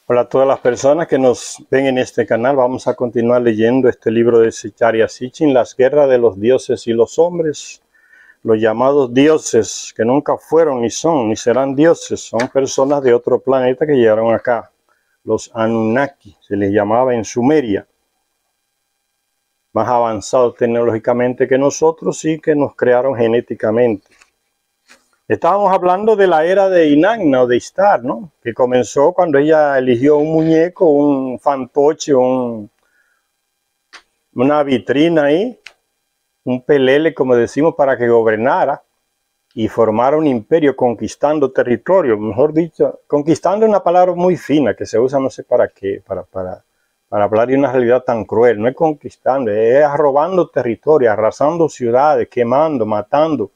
Hola a todas las personas que nos ven en este canal. Vamos a continuar leyendo este libro de Zecharia Sitchin, Las guerras de los dioses y los hombres. Los llamados dioses, que nunca fueron, ni son, ni serán dioses, son personas de otro planeta que llegaron acá. Los Anunnaki, se les llamaba en Sumeria. Más avanzados tecnológicamente que nosotros y que nos crearon genéticamente. Estábamos hablando de la era de Inanna o de Ishtar, ¿no? Que comenzó cuando ella eligió un muñeco, un fantoche, una vitrina ahí, un pelele, como decimos, para que gobernara y formara un imperio conquistando territorio. Mejor dicho, conquistando es una palabra muy fina que se usa no sé para qué, para hablar de una realidad tan cruel. No es conquistando, es robando territorio, arrasando ciudades, quemando, matando.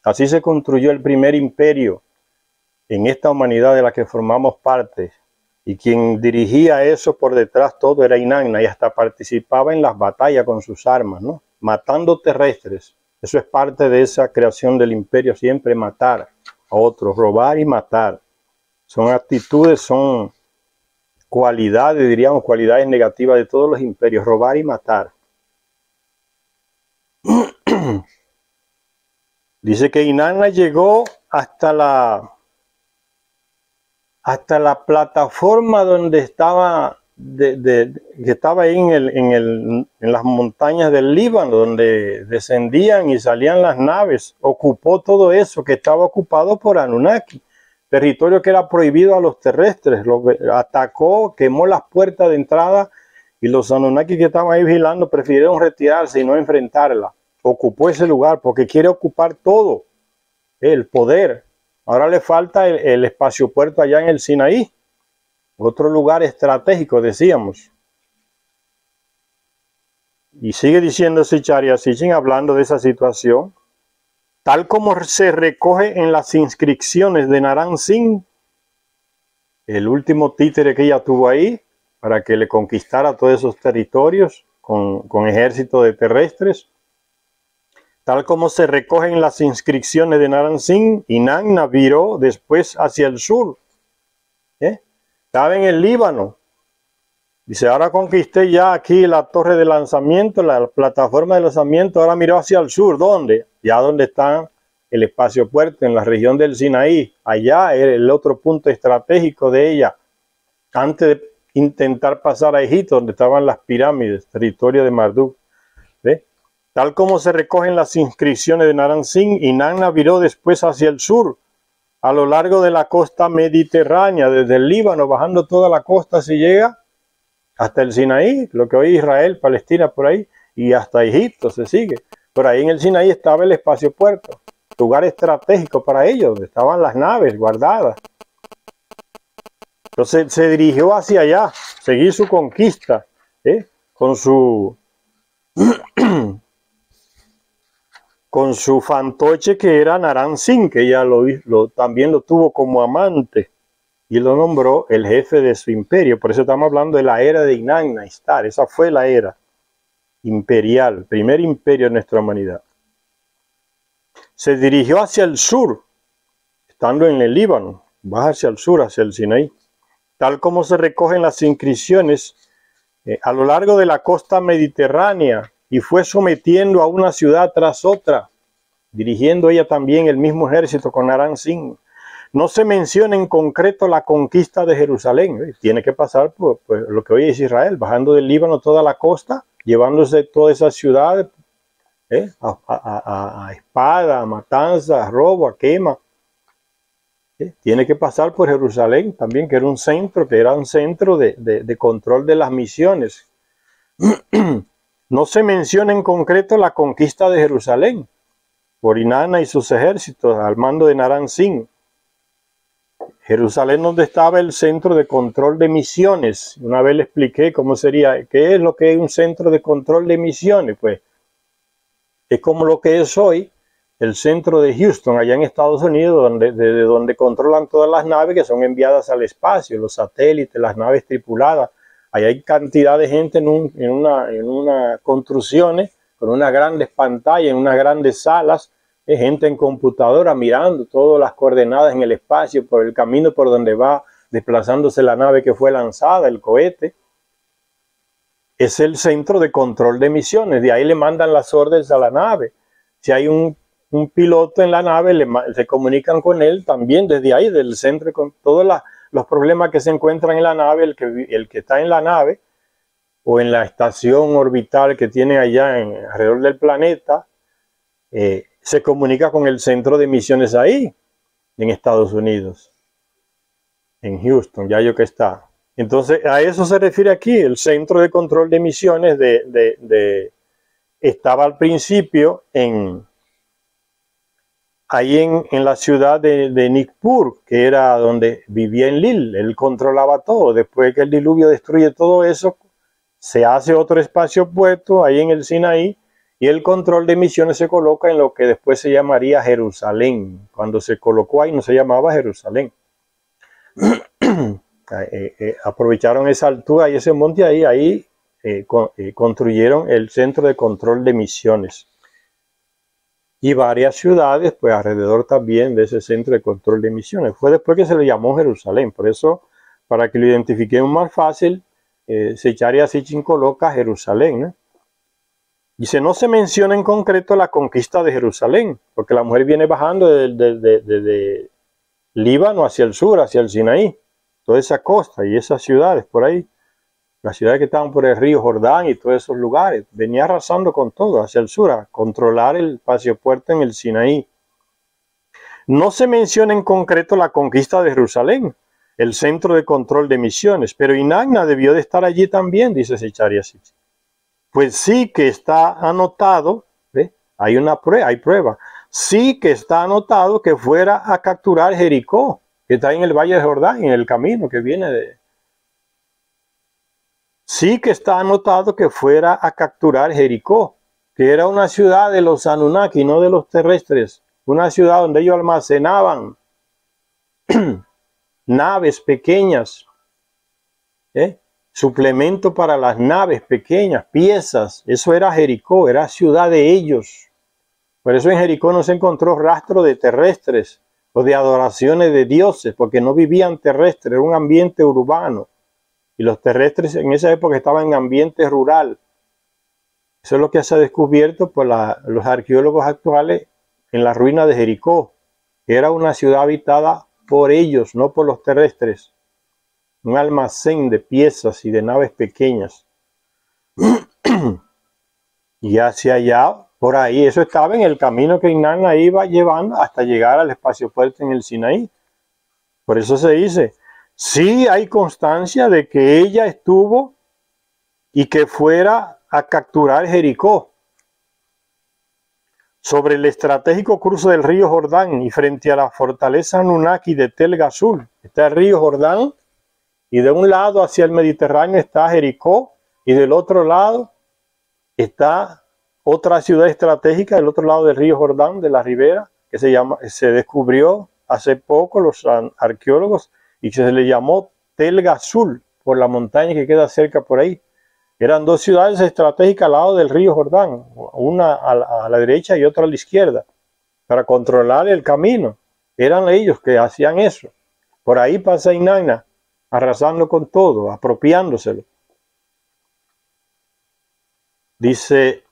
Así se construyó el primer imperio en esta humanidad de la que formamos parte. Y quien dirigía eso por detrás todo era Inanna, y hasta participaba en las batallas con sus armas, ¿no? Matando terrestres. Eso es parte de esa creación del imperio, siempre matar a otros, robar y matar. Son actitudes, son cualidades, diríamos, cualidades negativas de todos los imperios, robar y matar. Dice que Inanna llegó hasta la plataforma donde estaba, que estaba ahí en las montañas del Líbano, donde descendían y salían las naves. Ocupó todo eso que estaba ocupado por Anunnaki, territorio que era prohibido a los terrestres. Lo atacó, quemó las puertas de entrada y los Anunnaki que estaban ahí vigilando prefirieron retirarse y no enfrentarla. Ocupó ese lugar porque quiere ocupar todo, el poder. Ahora le falta el espaciopuerto allá en el Sinaí, otro lugar estratégico, decíamos. Y sigue diciendo Zecharia Sitchin, hablando de esa situación, tal como se recoge en las inscripciones de Naram Sin, el último títere que ella tuvo ahí, para que le conquistara todos esos territorios con ejército de terrestres. Tal como se recogen las inscripciones de Naram Sin, Inanna viró después hacia el sur. Estaba en el Líbano. Dice, ahora conquisté ya aquí la torre de lanzamiento, la plataforma de lanzamiento, ahora miró hacia el sur. ¿Dónde? Ya donde está el espaciopuerto, en la región del Sinaí. Allá era el otro punto estratégico de ella, antes de intentar pasar a Egipto, donde estaban las pirámides, territorio de Marduk. ¿Ve? Tal como se recogen las inscripciones de Naram Sin, Inanna viró después hacia el sur, a lo largo de la costa mediterránea, desde el Líbano, bajando toda la costa, se llega hasta el Sinaí, lo que hoy Israel, Palestina, por ahí, y hasta Egipto se sigue. Por ahí en el Sinaí estaba el espaciopuerto, lugar estratégico para ellos, donde estaban las naves guardadas. Entonces se dirigió hacia allá, seguir su conquista, con su fantoche que era Naram Sin, que ella también lo tuvo como amante y lo nombró el jefe de su imperio. Por eso estamos hablando de la era de Inanna Ishtar. Esa fue la era imperial, primer imperio de nuestra humanidad. Se dirigió hacia el sur, estando en el Líbano, baja hacia el sur, hacia el Sinaí, tal como se recogen las inscripciones a lo largo de la costa mediterránea, y fue sometiendo a una ciudad tras otra, dirigiendo ella también el mismo ejército con Naram Sin. No se menciona en concreto la conquista de Jerusalén. Tiene que pasar por lo que hoy es Israel, bajando del Líbano toda la costa, llevándose todas esas ciudades a espada, a matanza, a robo, a quema. Tiene que pasar por Jerusalén también, que era un centro de control de las misiones. No se menciona en concreto la conquista de Jerusalén por Inanna y sus ejércitos al mando de Naram Sin. Jerusalén, donde estaba el centro de control de misiones. Una vez le expliqué cómo sería, qué es lo que es un centro de control de misiones. Pues es como lo que es hoy el centro de Houston, allá en Estados Unidos, desde donde controlan todas las naves que son enviadas al espacio, los satélites, las naves tripuladas. Ahí hay cantidad de gente en una construcciones, con unas grandes pantallas, en unas grandes salas, gente en computadora mirando todas las coordenadas en el espacio, por el camino por donde va desplazándose la nave que fue lanzada, el cohete. Es el centro de control de misiones, de ahí le mandan las órdenes a la nave. Si hay un piloto en la nave, se comunican con él también desde ahí, del centro, con todos los problemas que se encuentran en la nave, el que está en la nave o en la estación orbital que tiene allá alrededor del planeta, se comunica con el centro de misiones ahí, en Estados Unidos, en Houston, ya yo que está. Entonces, a eso se refiere aquí, el centro de control de misiones estaba al principio ahí en la ciudad de Nagpur, que era donde vivía Enlil. Él controlaba todo. Después que el diluvio destruye todo eso, se hace otro espacio opuesto ahí en el Sinaí, y el control de misiones se coloca en lo que después se llamaría Jerusalén. Cuando se colocó ahí no se llamaba Jerusalén. Aprovecharon esa altura y ese monte ahí construyeron el centro de control de misiones. Y varias ciudades, pues alrededor también de ese centro de control de misiones. Fue después que se le llamó Jerusalén. Por eso, para que lo identifiquemos más fácil, Zecharia Sitchin coloca Jerusalén, ¿no? Dice, no se menciona en concreto la conquista de Jerusalén, porque la mujer viene bajando desde Líbano hacia el sur, hacia el Sinaí, toda esa costa y esas ciudades por ahí, las ciudades que estaban por el río Jordán y todos esos lugares, venía arrasando con todo hacia el sur, a controlar el espaciopuerto en el Sinaí. No se menciona en concreto la conquista de Jerusalén, el centro de control de misiones, pero Inanna debió de estar allí también, dice Zecharia Sitchin. Pues sí que está anotado, ¿ve? Hay prueba, sí que está anotado que fuera a capturar Jericó, que está en el Valle de Jordán, en el camino que viene de... Sí que está anotado que fuera a capturar Jericó, que era una ciudad de los Anunnaki, no de los terrestres, una ciudad donde ellos almacenaban naves pequeñas, suplemento para las naves pequeñas, piezas. Eso era Jericó, era ciudad de ellos. Por eso en Jericó no se encontró rastro de terrestres o de adoraciones de dioses, porque no vivían terrestres, era un ambiente urbano. Y los terrestres en esa época estaban en ambiente rural. Eso es lo que se ha descubierto por los arqueólogos actuales en la ruina de Jericó. Era una ciudad habitada por ellos, no por los terrestres. Un almacén de piezas y de naves pequeñas. Y hacia allá, por ahí, eso estaba en el camino que Inanna iba llevando hasta llegar al espaciopuerto en el Sinaí. Por eso se dice, sí hay constancia de que ella estuvo y que fuera a capturar Jericó. Sobre el estratégico cruce del río Jordán y frente a la fortaleza Anunnaki de Tel Gazul, está el río Jordán, y de un lado hacia el Mediterráneo está Jericó, y del otro lado está otra ciudad estratégica, del otro lado del río Jordán, de la ribera, que se descubrió hace poco los arqueólogos, y que se le llamó Tel Gazul, por la montaña que queda cerca por ahí. Eran dos ciudades estratégicas al lado del río Jordán, una a la derecha y otra a la izquierda, para controlar el camino. Eran ellos que hacían eso. Por ahí pasa Inanna, arrasando con todo, apropiándoselo. Dice,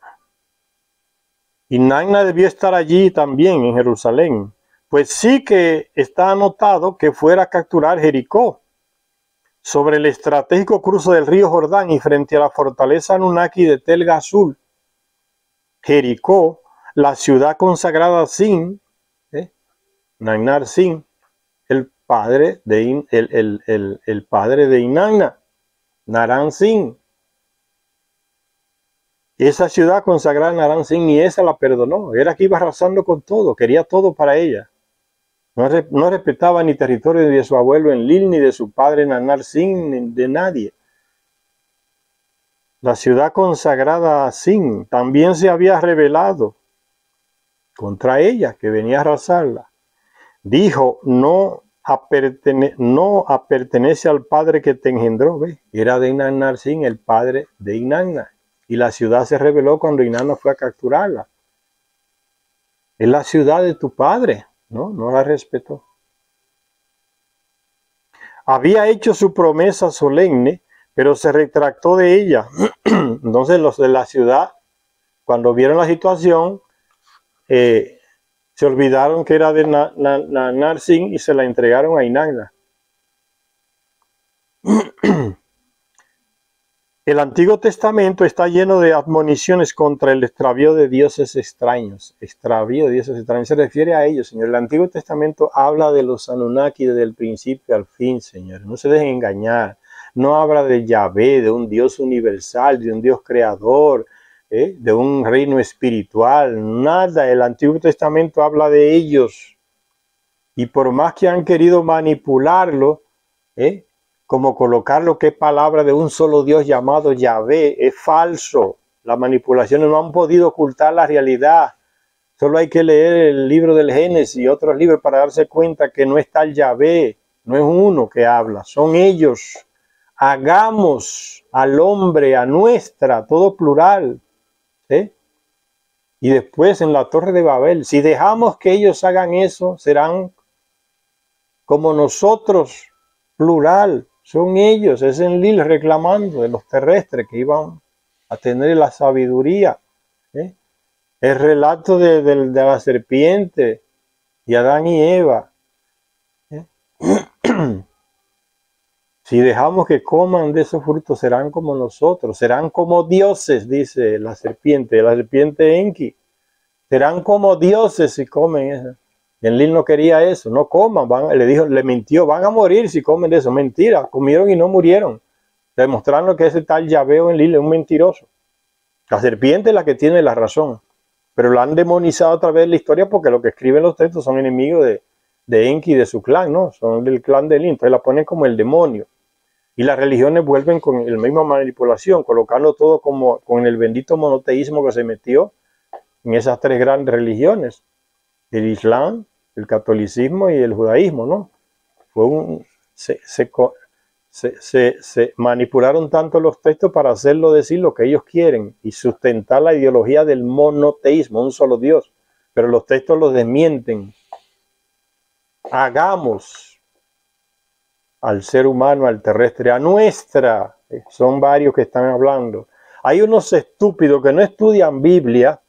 Inanna debió estar allí también, en Jerusalén, pues sí que está anotado que fuera a capturar Jericó, sobre el estratégico cruce del río Jordán y frente a la fortaleza Anunnaki de Tel Gazul. Jericó, la ciudad consagrada a Sin, Nainar Sin, el padre de Inanna, Naram Sin. Esa ciudad consagrada a Naram Sin, ni esa la perdonó. Era que iba arrasando con todo, quería todo para ella. No respetaba ni territorio de su abuelo Enlil, ni de su padre Nanar Sin, ni de nadie. La ciudad consagrada a Sin también se había rebelado contra ella, que venía a arrasarla. Dijo, no pertenece al padre que te engendró. ¿Ve? Era de Nanar Sin, el padre de Inanna. Y la ciudad se rebeló cuando Inanna fue a capturarla. Es la ciudad de tu padre. No la respetó. había hecho su promesa solemne, pero se retractó de ella. Entonces los de la ciudad, cuando vieron la situación, se olvidaron que era de Narsín y se la entregaron a Inanna. El Antiguo Testamento está lleno de admoniciones contra el extravío de dioses extraños. Extravío de dioses extraños. Se refiere a ellos, Señor. El Antiguo Testamento habla de los Anunnaki desde el principio al fin, Señor. No se dejen engañar. No habla de Yahvé, de un Dios universal, de un Dios creador, de un reino espiritual. Nada. El Antiguo Testamento habla de ellos. Y por más que han querido manipularlo, como colocar lo que es palabra de un solo Dios llamado Yahvé, es falso. Las manipulaciones no han podido ocultar la realidad. Solo hay que leer el libro del Génesis y otros libros para darse cuenta que no está el Yahvé, no es uno que habla, son ellos. Hagamos al hombre a nuestra, todo plural. Y después en la Torre de Babel, si dejamos que ellos hagan eso, serán como nosotros, plural. Son ellos, es Enlil reclamando de los terrestres que iban a tener la sabiduría. El relato de la serpiente y Adán y Eva. Si dejamos que coman de esos frutos, serán como nosotros, serán como dioses, dice la serpiente Enki. Serán como dioses si comen eso. Y Enlil no quería eso, no coman, le mintió, van a morir si comen de eso. Mentira, comieron y no murieron. Demostrando que ese tal Yahvé o Enlil es un mentiroso. La serpiente es la que tiene la razón, pero la han demonizado otra vez en la historia porque lo que escriben los textos son enemigos de Enki y de su clan, ¿no? Son del clan de Enlil, entonces la ponen como el demonio. Y las religiones vuelven con la misma manipulación, colocando todo como con el bendito monoteísmo que se metió en esas tres grandes religiones. El Islam, el catolicismo y el judaísmo, ¿no? Se manipularon tanto los textos para hacerlo decir lo que ellos quieren y sustentar la ideología del monoteísmo, un solo Dios. Pero los textos los desmienten. Hagamos al ser humano, al terrestre, a nuestra. Son varios que están hablando. Hay unos estúpidos que no estudian Biblia,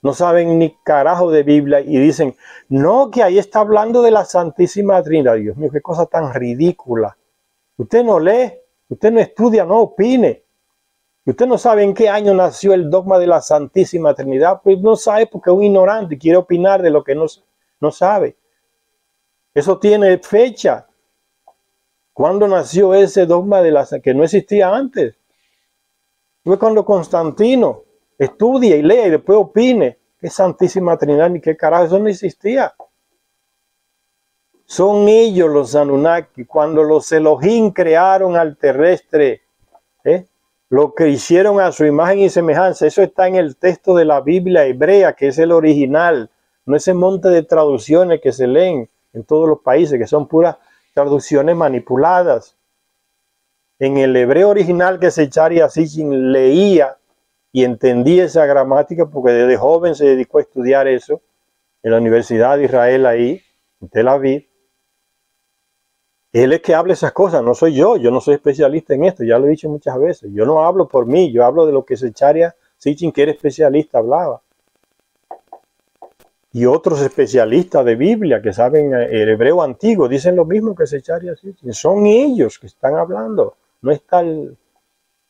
no saben ni carajo de Biblia y dicen, no, que ahí está hablando de la Santísima Trinidad. Dios mío, qué cosa tan ridícula. Usted no lee, usted no estudia, no opine. Usted no sabe en qué año nació el dogma de la Santísima Trinidad, pues no sabe porque es un ignorante y quiere opinar de lo que no sabe. Eso tiene fecha. ¿Cuándo nació ese dogma que no existía antes? Fue cuando Constantino estudie y lea y después opine. ¿Qué Santísima Trinidad ni qué carajo? Eso no existía. Son ellos los Anunnaki. Cuando los Elohim crearon al terrestre, lo que hicieron a su imagen y semejanza. Eso está en el texto de la Biblia hebrea, que es el original. No ese monte de traducciones que se leen en todos los países, que son puras traducciones manipuladas. En el hebreo original que Zecharia Sitchin leía y entendía esa gramática, porque desde joven se dedicó a estudiar eso en la Universidad de Israel ahí, en Tel Aviv. Él es que habla esas cosas, no soy yo no soy especialista en esto, ya lo he dicho muchas veces. Yo no hablo por mí, yo hablo de lo que Zecharia Sitchin, que era especialista, hablaba. Y otros especialistas de Biblia que saben el hebreo antiguo dicen lo mismo que Zecharia Sitchin. Son ellos que están hablando, no es tal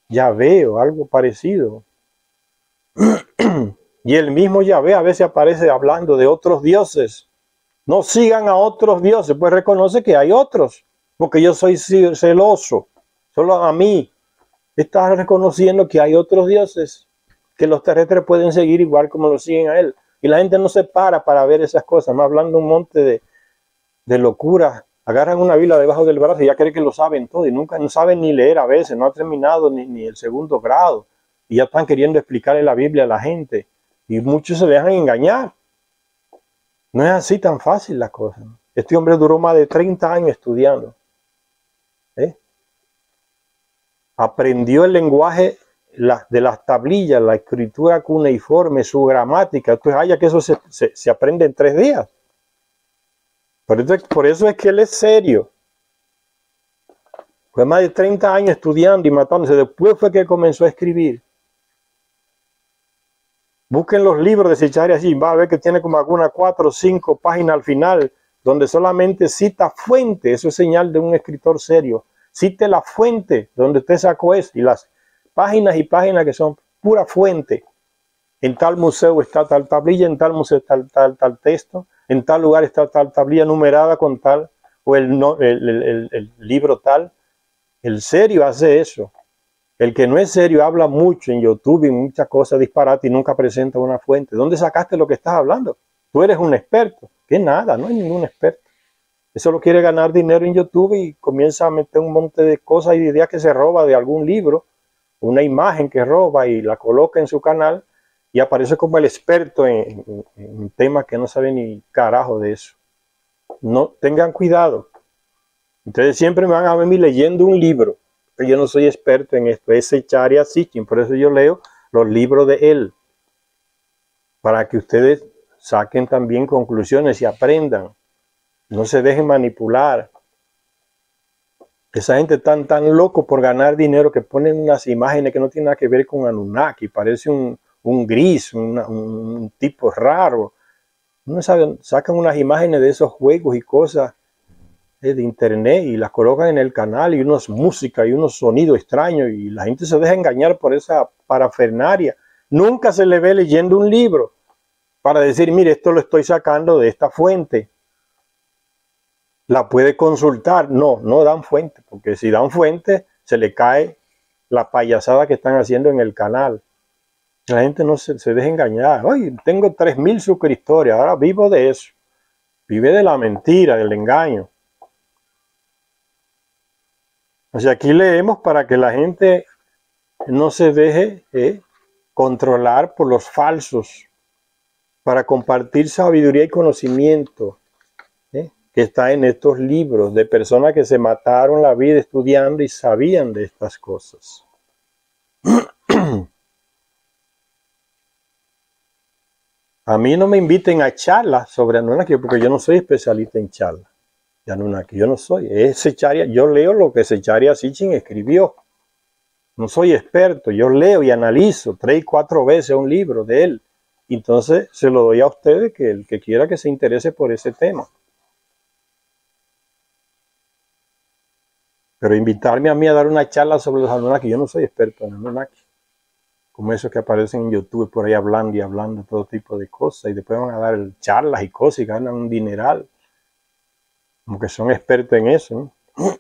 Yahvé o algo parecido. Y el mismo Yahvé a veces aparece hablando de otros dioses. No sigan a otros dioses, pues reconoce que hay otros, porque yo soy celoso, solo a mí. Está reconociendo que hay otros dioses, que los terrestres pueden seguir igual como lo siguen a él. Y la gente no se para ver esas cosas, más hablando un monte de locura. Agarran una Biblia debajo del brazo y ya creen que lo saben todo, y nunca no saben ni leer a veces, no han terminado ni el segundo grado. Y ya están queriendo explicarle la Biblia a la gente. Y muchos se dejan engañar. No es así tan fácil la cosa. Este hombre duró más de 30 años estudiando. Aprendió el lenguaje de las tablillas, la escritura cuneiforme, su gramática. Entonces, haya que eso se aprende en 3 días. Por eso es que él es serio. Fue más de 30 años estudiando y matándose. Después fue que comenzó a escribir. Busquen los libros de Zecharia Sitchin. Va a ver que tiene como algunas 4 o 5 páginas al final donde solamente cita fuente. Eso es señal de un escritor serio. Cite la fuente donde usted sacó eso. Y las páginas y páginas que son pura fuente. En tal museo está tal tablilla, en tal museo está tal texto, en tal lugar está tal tablilla numerada con tal, o el libro tal. El serio hace eso. El que no es serio habla mucho en YouTube y muchas cosas disparate y nunca presenta una fuente. ¿Dónde sacaste lo que estás hablando? Tú eres un experto. Que nada, no hay ningún experto. Eso lo quiere ganar dinero en YouTube y comienza a meter un monte de cosas y de ideas que se roba de algún libro, una imagen que roba y la coloca en su canal y aparece como el experto en temas que no sabe ni carajo de eso. No, tengan cuidado. Ustedes siempre me van a ver leyendo un libro. Yo no soy experto en esto, es Zecharia Sitchin, por eso yo leo los libros de él, para que ustedes saquen también conclusiones y aprendan, no se dejen manipular. Esa gente tan loco por ganar dinero que ponen unas imágenes que no tienen nada que ver con Anunnaki, parece un gris, un tipo raro. No saben, sacan unas imágenes de esos juegos y cosas de internet y las colocan en el canal y unas músicas y unos sonidos extraños y la gente se deja engañar por esa parafernaria. Nunca se le ve leyendo un libro para decir, mire, esto lo estoy sacando de esta fuente. La puede consultar. No dan fuente, porque si dan fuente se le cae la payasada que están haciendo en el canal. La gente no se deja engañar. Oye, tengo 3000 suscriptores, ahora vivo de eso. Vive de la mentira, del engaño. O sea, aquí leemos para que la gente no se deje controlar por los falsos, para compartir sabiduría y conocimiento que está en estos libros de personas que se mataron la vida estudiando y sabían de estas cosas. A mí no me inviten a charlas sobre Anunnaki porque yo no soy especialista en charlas de Anunnaki, yo no soy. Yo leo lo que Zecharia Sitchin escribió. No soy experto, yo leo y analizo 3 y 4 veces un libro de él. Entonces se lo doy a ustedes, que el que quiera que se interese por ese tema. Pero invitarme a mí a dar una charla sobre los Anunnaki, yo no soy experto en Anunnaki. Como esos que aparecen en YouTube por ahí hablando y hablando todo tipo de cosas. Y después van a dar charlas y cosas y ganan un dineral. Como que son expertos en eso, ¿no?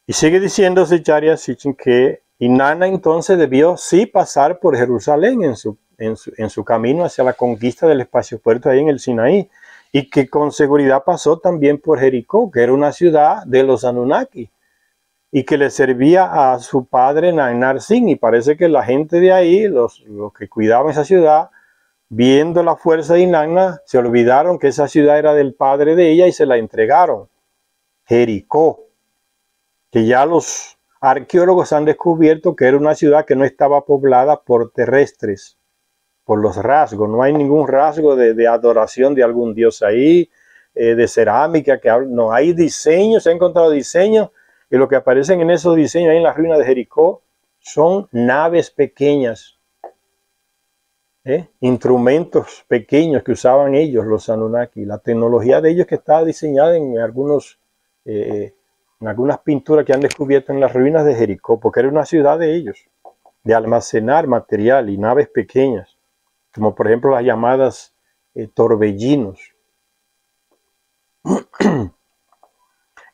Y sigue diciendo Zecharia Sitchin que Inanna entonces debió sí pasar por Jerusalén en su camino hacia la conquista del espacio puerto ahí en el Sinaí, y que con seguridad pasó también por Jericó, que era una ciudad de los Anunnaki, y que le servía a su padre Nanar-Sin, y parece que la gente de ahí, los que cuidaban esa ciudad, viendo la fuerza de Inanna, se olvidaron que esa ciudad era del padre de ella y se la entregaron, Jericó, que ya los arqueólogos han descubierto que era una ciudad que no estaba poblada por terrestres, por los rasgos. No hay ningún rasgo de adoración de algún dios ahí, de cerámica, no hay diseños, se han encontrado diseños, y lo que aparecen en esos diseños ahí en las ruinas de Jericó son naves pequeñas, instrumentos pequeños que usaban ellos, los Anunnaki. La tecnología de ellos que está diseñada en algunas pinturas que han descubierto en las ruinas de Jericó, porque era una ciudad de ellos, de almacenar material y naves pequeñas, como por ejemplo las llamadas torbellinos.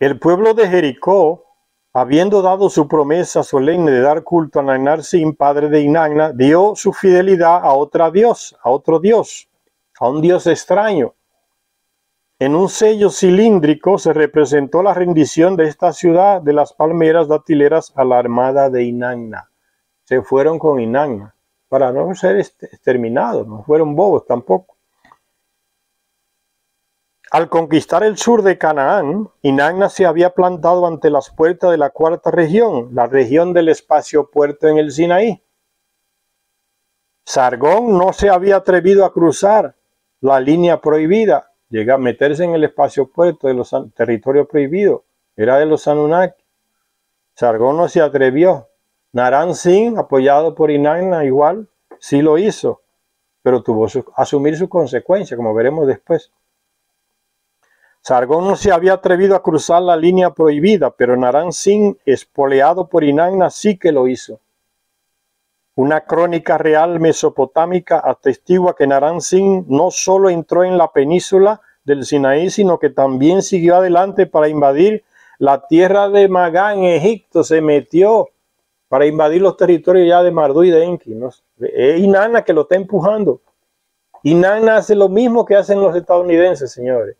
El pueblo de Jericó, habiendo dado su promesa solemne de dar culto a Nanar-Sin, padre de Inanna, dio su fidelidad a otro dios, a un dios extraño. En un sello cilíndrico se representó la rendición de esta ciudad de las palmeras datileras a la armada de Inanna. Se fueron con Inanna para no ser exterminados, no fueron bobos tampoco. Al conquistar el sur de Canaán, Inanna se había plantado ante las puertas de la cuarta región, la región del espacio puerto en el Sinaí. Sargón no se había atrevido a cruzar la línea prohibida, llega a meterse en el espacio puerto de los territorios prohibidos, era de los Anunnaki. Sargón no se atrevió. Naram Sin, apoyado por Inanna, igual, sí lo hizo, pero tuvo que asumir sus consecuencias, como veremos después. Sargón no se había atrevido a cruzar la línea prohibida, pero Naram Sin, espoleado por Inanna, sí que lo hizo. Una crónica real mesopotámica atestigua que Naram Sin no solo entró en la península del Sinaí, sino que también siguió adelante para invadir la tierra de Magán en Egipto. Se metió para invadir los territorios ya de Marduk y de Enki, ¿no? Es Inanna que lo está empujando. Inanna hace lo mismo que hacen los estadounidenses, señores.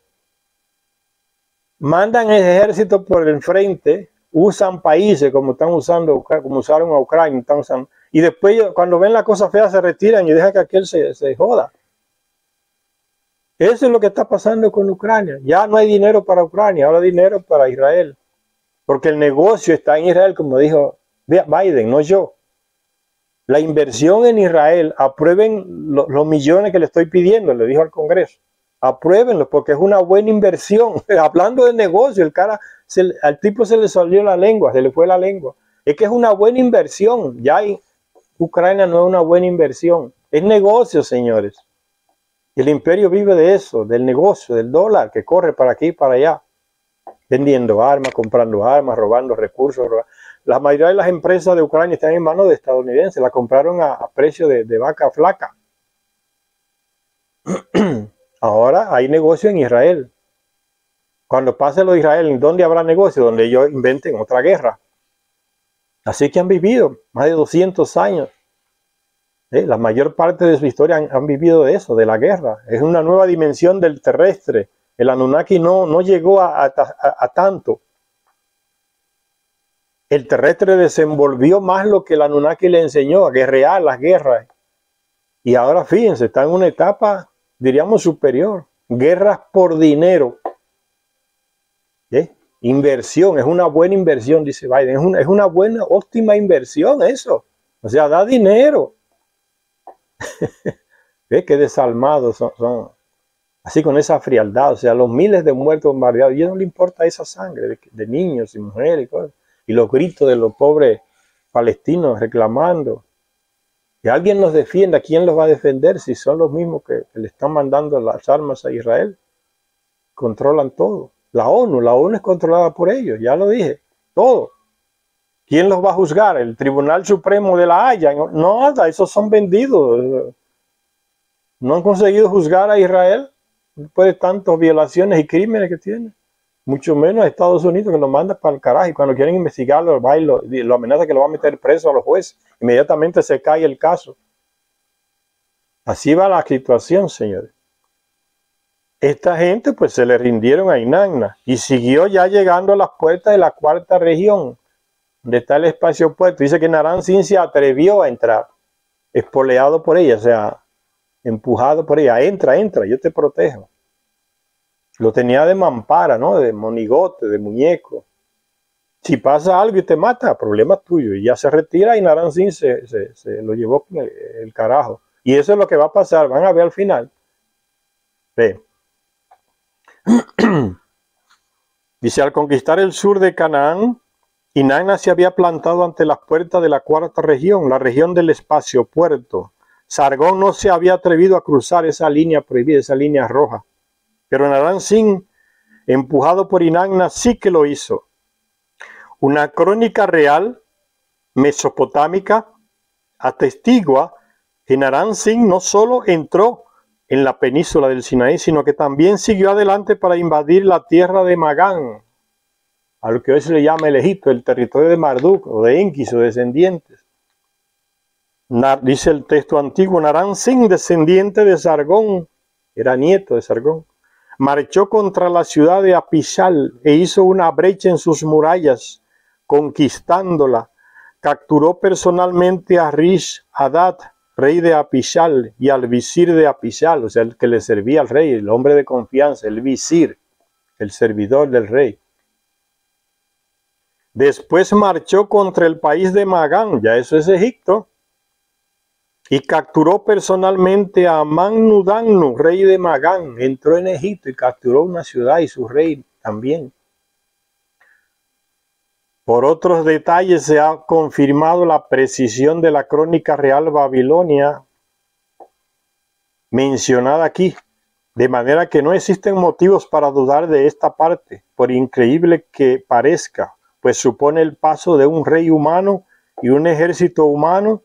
Mandan el ejército por el frente, usan países como están usando, como usaron a Ucrania, están usando, y después cuando ven la cosa fea se retiran y dejan que aquel se joda. Eso es lo que está pasando con Ucrania. Ya no hay dinero para Ucrania, ahora hay dinero para Israel. Porque el negocio está en Israel, como dijo Biden, no yo. La inversión en Israel, aprueben los millones que le estoy pidiendo, le dijo al Congreso. Apruébenlo porque es una buena inversión. Hablando de negocio, al tipo se le salió la lengua, se le fue la lengua. Es que es una buena inversión. Ya Ucrania no es una buena inversión. Es negocio, señores. Y el imperio vive de eso, del negocio, del dólar que corre para aquí y para allá. Vendiendo armas, comprando armas, robando recursos. La mayoría de las empresas de Ucrania están en manos de estadounidenses. La compraron a precio de vaca flaca. Ahora hay negocio en Israel. Cuando pase lo de Israel, ¿dónde habrá negocio? Donde ellos inventen otra guerra. Así que han vivido más de 200 años. La mayor parte de su historia han vivido de eso, de la guerra. Es una nueva dimensión del terrestre. El Anunnaki no llegó a tanto. El terrestre desenvolvió más lo que el Anunnaki le enseñó, a guerrear las guerras. Y ahora fíjense, está en una etapa, diríamos, superior. Guerras por dinero. Inversión, es una buena inversión, dice Biden. Es una buena, óptima inversión eso. O sea, da dinero. Qué desalmados son. Así con esa frialdad. O sea, los miles de muertos bombardeados. Y a ellos no le importa esa sangre de niños y mujeres y cosas. Y los gritos de los pobres palestinos reclamando. Que alguien nos defienda. ¿Quién los va a defender si son los mismos que le están mandando las armas a Israel? Controlan todo. La ONU es controlada por ellos, ya lo dije, todo. ¿Quién los va a juzgar? ¿El Tribunal Supremo de la Haya? No, esos son vendidos. No han conseguido juzgar a Israel después de tantas violaciones y crímenes que tiene. Mucho menos a Estados Unidos, que lo manda para el carajo. Y cuando quieren investigarlo, va y lo amenaza que lo va a meter preso a los jueces. Inmediatamente se cae el caso. Así va la situación, señores. Esta gente pues se le rindieron a Inanna y siguió ya llegando a las puertas de la cuarta región, donde está el espacio puerto. Dice que Naram Sin se atrevió a entrar, espoleado por ella, o sea, empujado por ella. Entra, yo te protejo. Lo tenía de mampara, ¿no? De monigote, de muñeco. Si pasa algo y te mata, problema tuyo. Y ya se retira y Naram Sin se lo llevó con el carajo. Y eso es lo que va a pasar, van a ver al final. Ve. Dice, al conquistar el sur de Canaán, Inanna se había plantado ante las puertas de la cuarta región, la región del espacio puerto. Sargón no se había atrevido a cruzar esa línea prohibida, esa línea roja. Pero Naram Sin, empujado por Inanna, sí que lo hizo. Una crónica real mesopotámica atestigua que Naram Sin no solo entró en la península del Sinaí, sino que también siguió adelante para invadir la tierra de Magán, a lo que hoy se le llama el Egipto, el territorio de Marduk o de Enki, sus descendientes. Dice el texto antiguo, Naram Sin, descendiente de Sargón, era nieto de Sargón, marchó contra la ciudad de Apishal e hizo una brecha en sus murallas, conquistándola. Capturó personalmente a Rish Hadad, rey de Apishal, y al visir de Apishal, o sea, el que le servía al rey, el hombre de confianza, el visir, el servidor del rey. Después marchó contra el país de Magán, ya eso es Egipto, y capturó personalmente a Mannudanu, rey de Magán. Entró en Egipto y capturó una ciudad y su rey también. Por otros detalles se ha confirmado la precisión de la crónica real babilonia mencionada aquí, de manera que no existen motivos para dudar de esta parte, por increíble que parezca, pues supone el paso de un rey humano y un ejército humano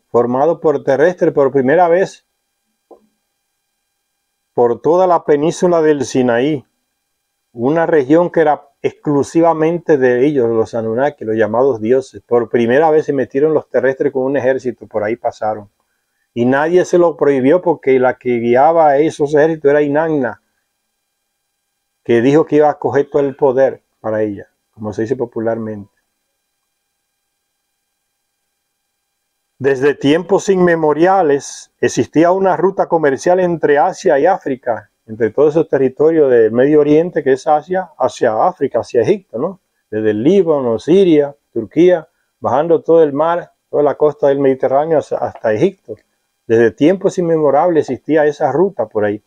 formado por terrestres por primera vez por toda la península del Sinaí, una región que era exclusivamente de ellos, los Anunnaki, los llamados dioses. Por primera vez se metieron los terrestres con un ejército, por ahí pasaron. Y nadie se lo prohibió porque la que guiaba a esos ejércitos era Inanna, que dijo que iba a coger todo el poder para ella, como se dice popularmente. Desde tiempos inmemoriales existía una ruta comercial entre Asia y África, entre todos esos territorios del Medio Oriente, que es Asia, hacia África, hacia Egipto, ¿no? Desde el Líbano, Siria, Turquía, bajando todo el mar, toda la costa del Mediterráneo hasta Egipto. Desde tiempos inmemorables existía esa ruta por ahí.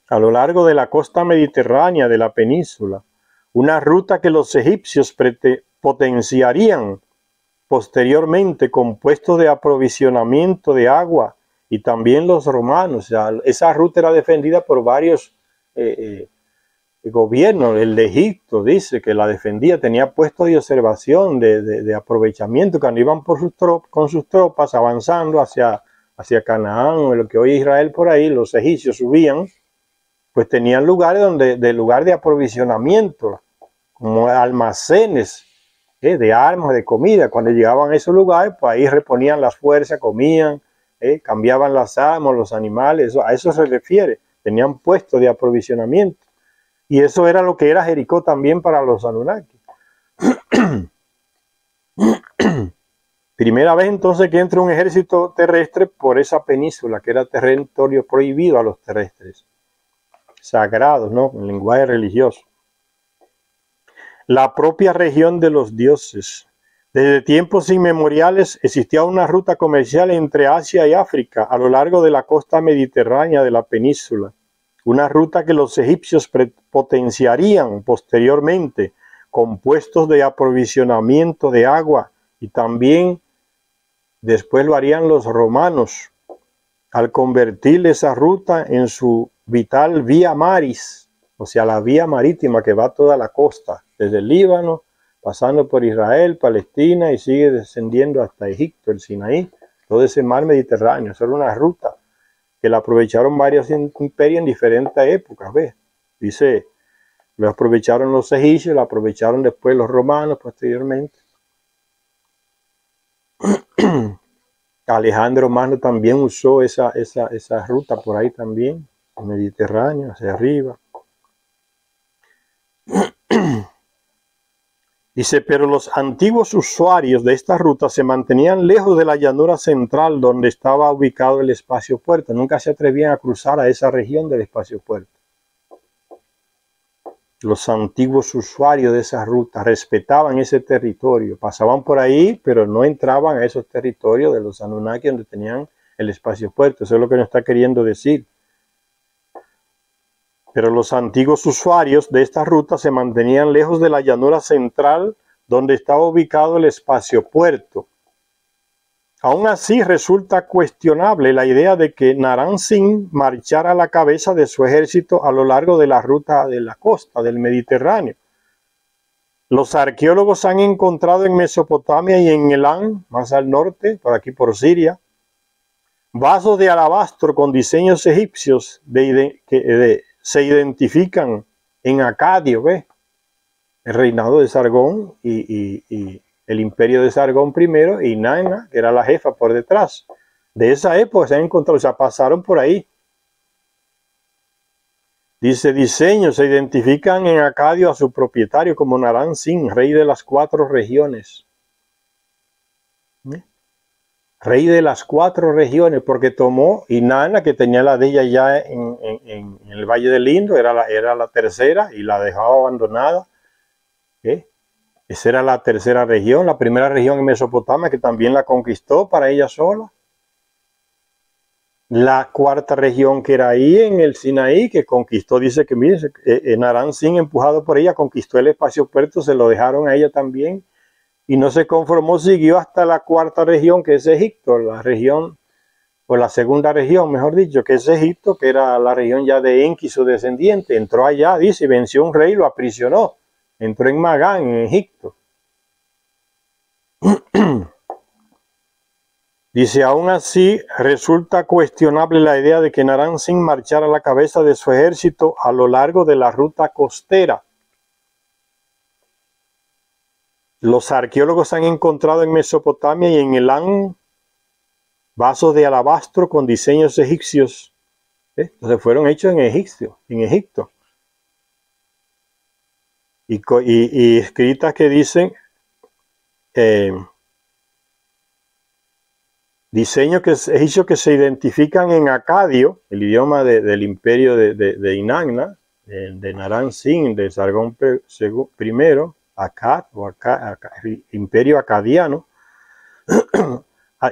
A lo largo de la costa mediterránea de la península, una ruta que los egipcios potenciarían posteriormente con puestos de aprovisionamiento de agua, y también los romanos. O sea, esa ruta era defendida por varios gobiernos. El de Egipto dice que la defendía, tenía puestos de observación, de aprovechamiento, cuando iban con sus tropas avanzando hacia Canaán, o lo que hoy es Israel por ahí, los egipcios subían, pues tenían lugares lugar de aprovisionamiento, como almacenes de armas, de comida. Cuando llegaban a esos lugares, pues ahí reponían las fuerzas, comían, cambiaban las armas, los animales, a eso se refiere. Tenían puestos de aprovisionamiento. Y eso era lo que era Jericó también para los Anunnaki. Primera vez entonces que entra un ejército terrestre por esa península, que era territorio prohibido a los terrestres. Sagrados, ¿no? En lenguaje religioso. La propia región de los dioses. Desde tiempos inmemoriales existía una ruta comercial entre Asia y África a lo largo de la costa mediterránea de la península. Una ruta que los egipcios potenciarían posteriormente con puestos de aprovisionamiento de agua, y también después lo harían los romanos al convertir esa ruta en su vital vía maris, o sea, la vía marítima que va a toda la costa, desde el Líbano, pasando por Israel, Palestina, y sigue descendiendo hasta Egipto, el Sinaí, todo ese mar Mediterráneo. Eso era una ruta que la aprovecharon varios imperios en diferentes épocas, ¿ves? Dice, lo aprovecharon los egipcios, lo aprovecharon después los romanos posteriormente. Alejandro Magno también usó esa ruta por ahí también, el Mediterráneo, hacia arriba. Dice, pero los antiguos usuarios de esta ruta se mantenían lejos de la llanura central donde estaba ubicado el espacio puerto. Nunca se atrevían a cruzar a esa región del espacio puerto. Los antiguos usuarios de esa ruta respetaban ese territorio. Pasaban por ahí, pero no entraban a esos territorios de los Anunnaki donde tenían el espacio puerto. Eso es lo que nos está queriendo decir. Pero los antiguos usuarios de esta ruta se mantenían lejos de la llanura central donde estaba ubicado el espacio puerto. Aún así resulta cuestionable la idea de que Naram Sin marchara a la cabeza de su ejército a lo largo de la ruta de la costa del Mediterráneo. Los arqueólogos han encontrado en Mesopotamia y en Elán, más al norte, por aquí por Siria, vasos de alabastro con diseños egipcios se identifican en Acadio, ¿ves? El reinado de Sargón y el imperio de Sargón primero, y Nana, que era la jefa por detrás. De esa época se han encontrado, o sea, pasaron por ahí. Dice, diseños se identifican en Acadio a su propietario como Naram Sin, rey de las 4 regiones. Rey de las 4 regiones, porque tomó Inanna, que tenía la de ella ya en el Valle del Indo, era la tercera, y la dejaba abandonada. Esa era la tercera región, la primera región en Mesopotamia, que también la conquistó para ella sola. la cuarta región que era ahí en el Sinaí, que conquistó, dice que mire, Naram Sin, empujado por ella, conquistó el espacio puerto, se lo dejaron a ella también, y no se conformó, siguió hasta la cuarta región, que es Egipto, la región, o la segunda región, mejor dicho, que es Egipto, que era la región ya de Enki, su descendiente. Entró allá, dice, venció a un rey, lo aprisionó, entró en Magán, en Egipto. Dice, aún así, resulta cuestionable la idea de que Naram Sin marchara a la cabeza de su ejército a lo largo de la ruta costera. Los arqueólogos han encontrado en Mesopotamia y en Elán vasos de alabastro con diseños egipcios. Entonces fueron hechos en Egipto. Y escritas que dicen... diseños egipcios que se identifican en acadio, el idioma del imperio de Inanna, de Naram Sin, de Sargón I, Akkad, imperio acadiano,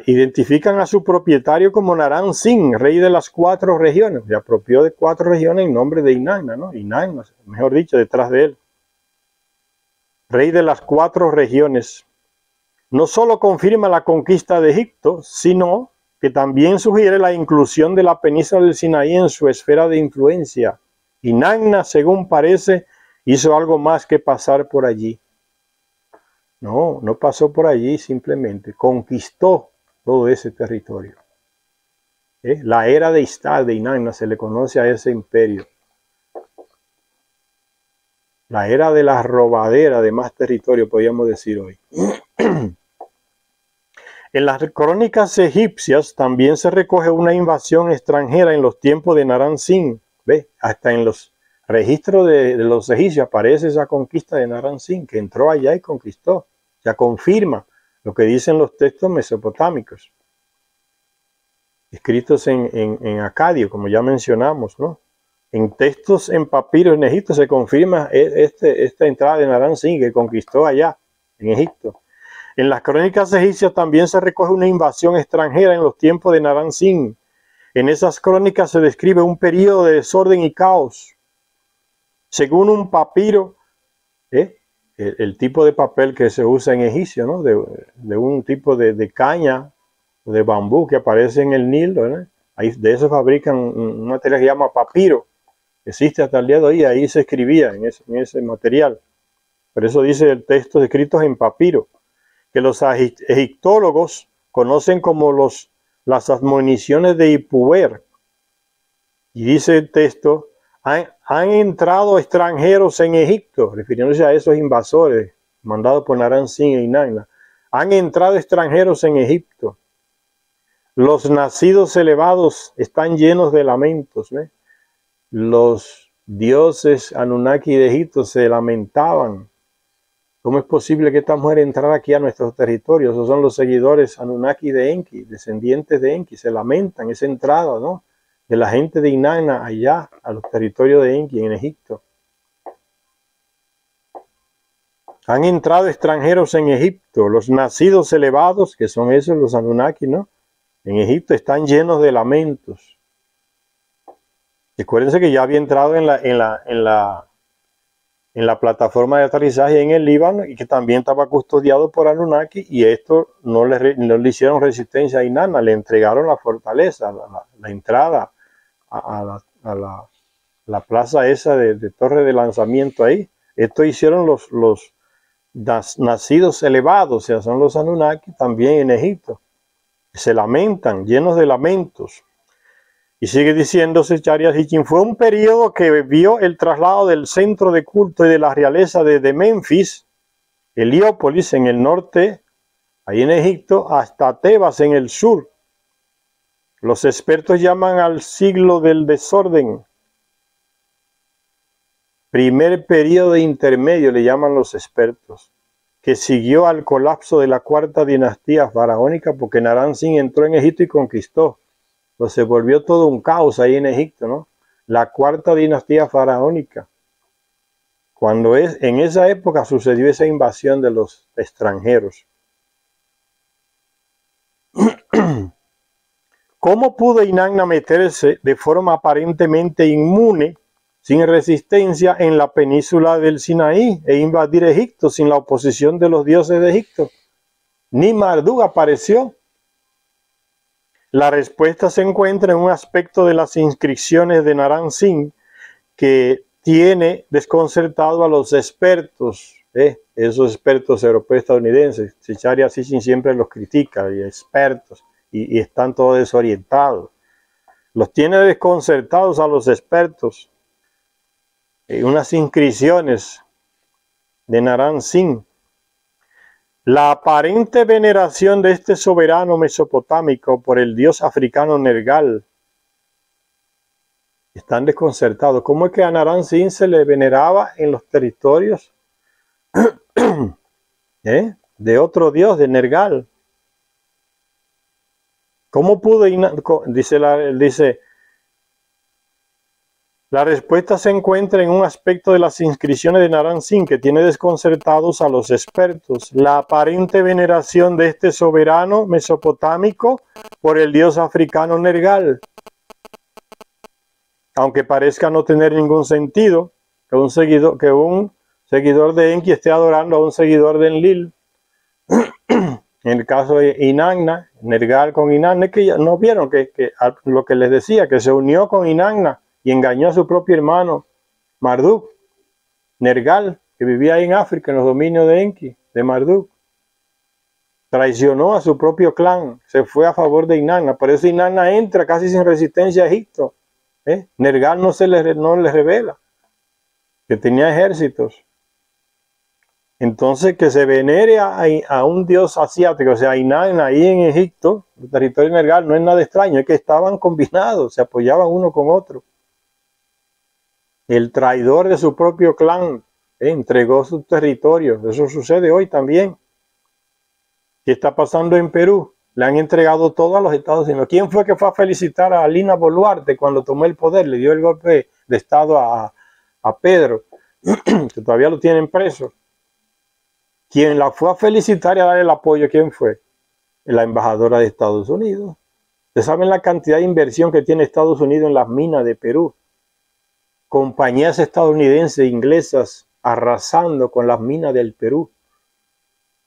identifican a su propietario como Naram Sin, rey de las 4 regiones. Se apropió de 4 regiones en nombre de Inanna, ¿no? Inanna, mejor dicho, detrás de él. Rey de las 4 regiones. No solo confirma la conquista de Egipto, sino que también sugiere la inclusión de la península del Sinaí en su esfera de influencia. Inanna, según parece, hizo algo más que pasar por allí. No pasó por allí, simplemente conquistó todo ese territorio. La era de Istad de Inanna se le conoce a ese imperio. La era de la robadera de más territorio, podríamos decir hoy. En las crónicas egipcias también se recoge una invasión extranjera en los tiempos de Naram Sin. ¿Ve? Hasta en los registros de los egipcios aparece esa conquista de Naram Sin, que entró allá y conquistó. Ya confirma lo que dicen los textos mesopotámicos, escritos en acadio, como ya mencionamos, ¿no? En textos en papiro en Egipto se confirma esta entrada de Naram Sin, que conquistó allá, en Egipto. En las crónicas egipcias también se recoge una invasión extranjera en los tiempos de Naram Sin. En esas crónicas se describe un periodo de desorden y caos. Según un papiro, el tipo de papel que se usa en egipcio, ¿no? de un tipo de caña o de bambú que aparece en el Nilo, ¿no? Ahí, de eso fabrican un material que se llama papiro. Existe hasta el día de hoy, ahí se escribía en ese material. Por eso dice el texto escritos en papiro, que los egiptólogos conocen como las admoniciones de Ipuwer. Y dice el texto, han entrado extranjeros en Egipto, refiriéndose a esos invasores mandados por Naram Sin e Inanna. Han entrado extranjeros en Egipto. Los nacidos elevados están llenos de lamentos. ¿Ve? Los dioses Anunnaki de Egipto se lamentaban. ¿Cómo es posible que esta mujer entrara aquí a nuestros territorios? Esos son los seguidores Anunnaki de Enki, descendientes de Enki. Se lamentan esa entrada, ¿no? De la gente de Inanna allá a los territorios de Enki en Egipto. Han entrado extranjeros en Egipto. Los nacidos elevados, que son esos los Anunnaki, ¿no? En Egipto están llenos de lamentos. Recuérdense que ya había entrado en la plataforma de aterrizaje en el Líbano y que también estaba custodiado por Anunnaki, y esto no le hicieron resistencia a Inanna, le entregaron la fortaleza, la entrada a la plaza esa de torre de lanzamiento ahí. Esto hicieron los nacidos elevados, o sea, son los Anunnaki también en Egipto. Se lamentan, llenos de lamentos. Y sigue diciéndose Charias Hitchin, fue un periodo que vio el traslado del centro de culto y de la realeza de Memphis, Heliópolis en el norte, ahí en Egipto, hasta Tebas en el sur. Los expertos llaman al siglo del desorden. Primer periodo intermedio le llaman los expertos, que siguió al colapso de la cuarta dinastía faraónica, porque Naram Sin entró en Egipto y conquistó. Pues se volvió todo un caos ahí en Egipto, ¿no? La cuarta dinastía faraónica. Cuando en esa época sucedió esa invasión de los extranjeros. ¿Cómo pudo Inanna meterse de forma aparentemente inmune, sin resistencia, en la península del Sinaí e invadir Egipto sin la oposición de los dioses de Egipto? Ni Marduk apareció. La respuesta se encuentra en un aspecto de las inscripciones de Naram Sin que tiene desconcertado a los expertos, esos expertos europeos estadounidenses. Sicharya Sitchin siempre los critica, y expertos, y están todos desorientados. Los tiene desconcertados a los expertos. Unas inscripciones de Naram Sin. La aparente veneración de este soberano mesopotámico por el dios africano Nergal. Están desconcertados. ¿Cómo es que a Naram Sin se le veneraba en los territorios de otro dios, de Nergal? ¿Cómo pudo? Dice, la respuesta se encuentra en un aspecto de las inscripciones de Naram Sin que tiene desconcertados a los expertos. La aparente veneración de este soberano mesopotámico por el dios africano Nergal. Aunque parezca no tener ningún sentido que un seguidor de Enki esté adorando a un seguidor de Enlil. En el caso de Inanna, Nergal con Inanna, es que ya no vieron que lo que les decía, que se unió con Inanna y engañó a su propio hermano Marduk. Nergal, que vivía ahí en África, en los dominios de Enki, de Marduk. Traicionó a su propio clan, se fue a favor de Inanna. Por eso Inanna entra casi sin resistencia a Egipto. Nergal no le revela que tenía ejércitos. Entonces, que se venere a un dios asiático, o sea, Inanna ahí en Egipto, el territorio de Nergal, no es nada extraño, es que estaban combinados, se apoyaban uno con otro. El traidor de su propio clan entregó sus territorios. Eso sucede hoy también. ¿Qué está pasando en Perú? Le han entregado todo a los Estados Unidos. ¿Quién fue que fue a felicitar a Lina Boluarte cuando tomó el poder? Le dio el golpe de Estado a Pedro, que todavía lo tienen preso. Quien la fue a felicitar y a dar el apoyo, ¿quién fue? La embajadora de Estados Unidos. Ustedes saben la cantidad de inversión que tiene Estados Unidos en las minas de Perú. Compañías estadounidenses e inglesas arrasando con las minas del Perú.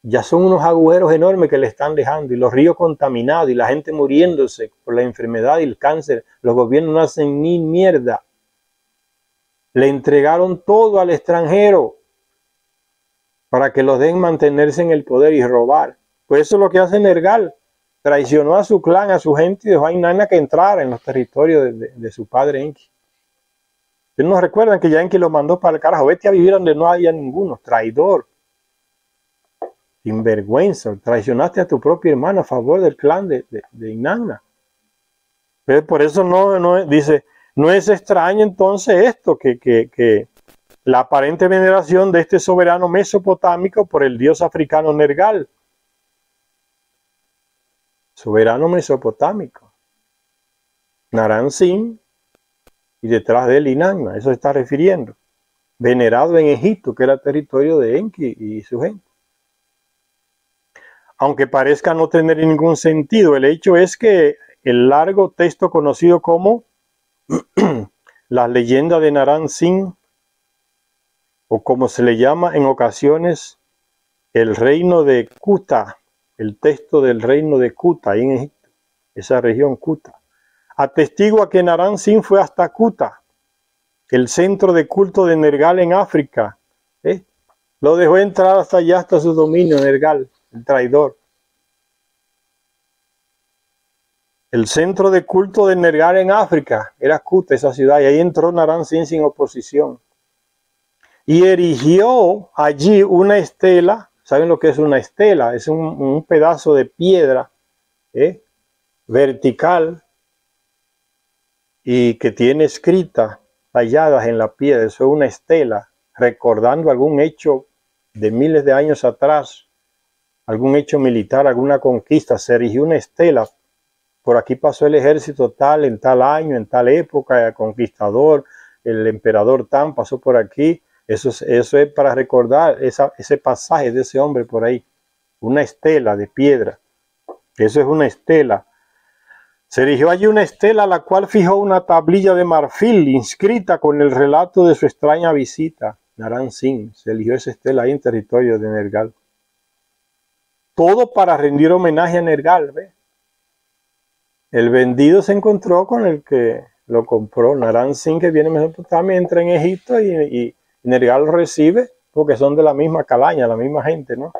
Ya son unos agujeros enormes que le están dejando, y los ríos contaminados, y la gente muriéndose por la enfermedad y el cáncer. Los gobiernos no hacen ni mierda. Le entregaron todo al extranjero para que los den mantenerse en el poder y robar. Pues eso es lo que hace Nergal. Traicionó a su clan, a su gente, y dejó a Inanna que entrara en los territorios de su padre Enki. Ustedes no recuerdan que ya Enki lo mandó para el carajo. Vete a vivir donde no haya ninguno. Traidor. Sinvergüenza. Traicionaste a tu propio hermano a favor del clan de Inanna. Pero por eso dice, no es extraño entonces esto, que la aparente veneración de este soberano mesopotámico por el dios africano Nergal. Soberano mesopotámico. Naram Sin, y detrás de él Inanna, eso se está refiriendo. Venerado en Egipto, que era territorio de Enki y su gente. Aunque parezca no tener ningún sentido, el hecho es que el largo texto conocido como la leyenda de Naram Sin, o como se le llama en ocasiones, el reino de Kuta, el texto del reino de Kuta, ahí en Egipto, esa región Kuta, atestigua que Naram Sin fue hasta Kuta, el centro de culto de Nergal en África. Lo dejó entrar hasta allá, hasta su dominio, Nergal, el traidor. El centro de culto de Nergal en África era Kuta, esa ciudad, y ahí entró Naram sin oposición. Y erigió allí una estela. ¿Saben lo que es una estela? Es un pedazo de piedra vertical y que tiene escritas talladas en la piedra. Eso es una estela, recordando algún hecho de miles de años atrás, algún hecho militar, alguna conquista. Se erigió una estela. Por aquí pasó el ejército tal, en tal año, en tal época, el conquistador, el emperador Tan pasó por aquí. Eso es para recordar ese pasaje de ese hombre por ahí. Una estela de piedra. Eso es una estela. Se erigió allí una estela, a la cual fijó una tablilla de marfil inscrita con el relato de su extraña visita. Naram Sin, se eligió esa estela ahí en territorio de Nergal. Todo para rendir homenaje a Nergal, ¿ve? El vendido se encontró con el que lo compró. Naram Sin, que viene de Mesopotamia, entra en Egipto y Nergal lo recibe porque son de la misma calaña, la misma gente, ¿no?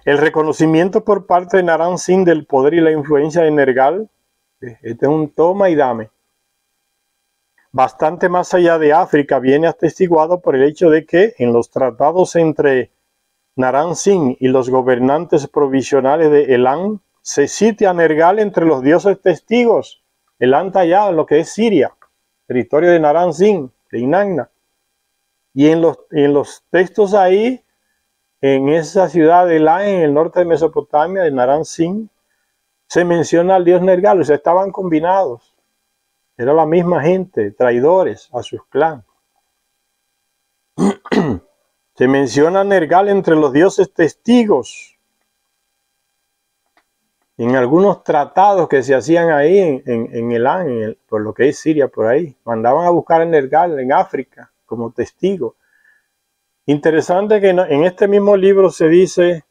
El reconocimiento por parte de Naram Sin del poder y la influencia de Nergal, este es un toma y dame. Bastante más allá de África, viene atestiguado por el hecho de que en los tratados entre Naram Sin y los gobernantes provisionales de Elam, se cita a Nergal entre los dioses testigos. Elam está allá, lo que es Siria, territorio de Naram Sin, de Inanna. Y en los textos ahí, en esa ciudad de Elam, en el norte de Mesopotamia, de Naram Sin, se menciona al dios Nergal, o sea, estaban combinados. Era la misma gente, traidores a sus clanes. Se menciona a Nergal entre los dioses testigos. En algunos tratados que se hacían ahí en Elam, por lo que es Siria, por ahí, mandaban a buscar a Nergal en África como testigo. Interesante que en este mismo libro se dice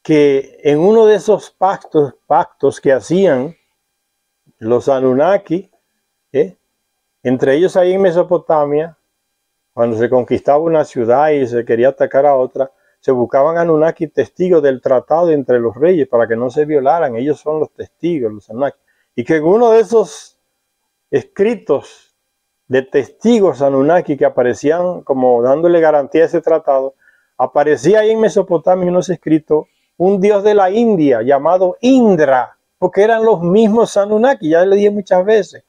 que en uno de esos pactos que hacían los Anunnaki, entre ellos ahí en Mesopotamia, cuando se conquistaba una ciudad y se quería atacar a otra, se buscaban Anunnaki testigos del tratado entre los reyes para que no se violaran. Ellos son los testigos, los Anunnaki. Y que en uno de esos escritos de testigos Anunnaki que aparecían como dándole garantía a ese tratado, aparecía ahí en Mesopotamia unos escritos un dios de la India llamado Indra, porque eran los mismos Anunnaki, ya le dije muchas veces.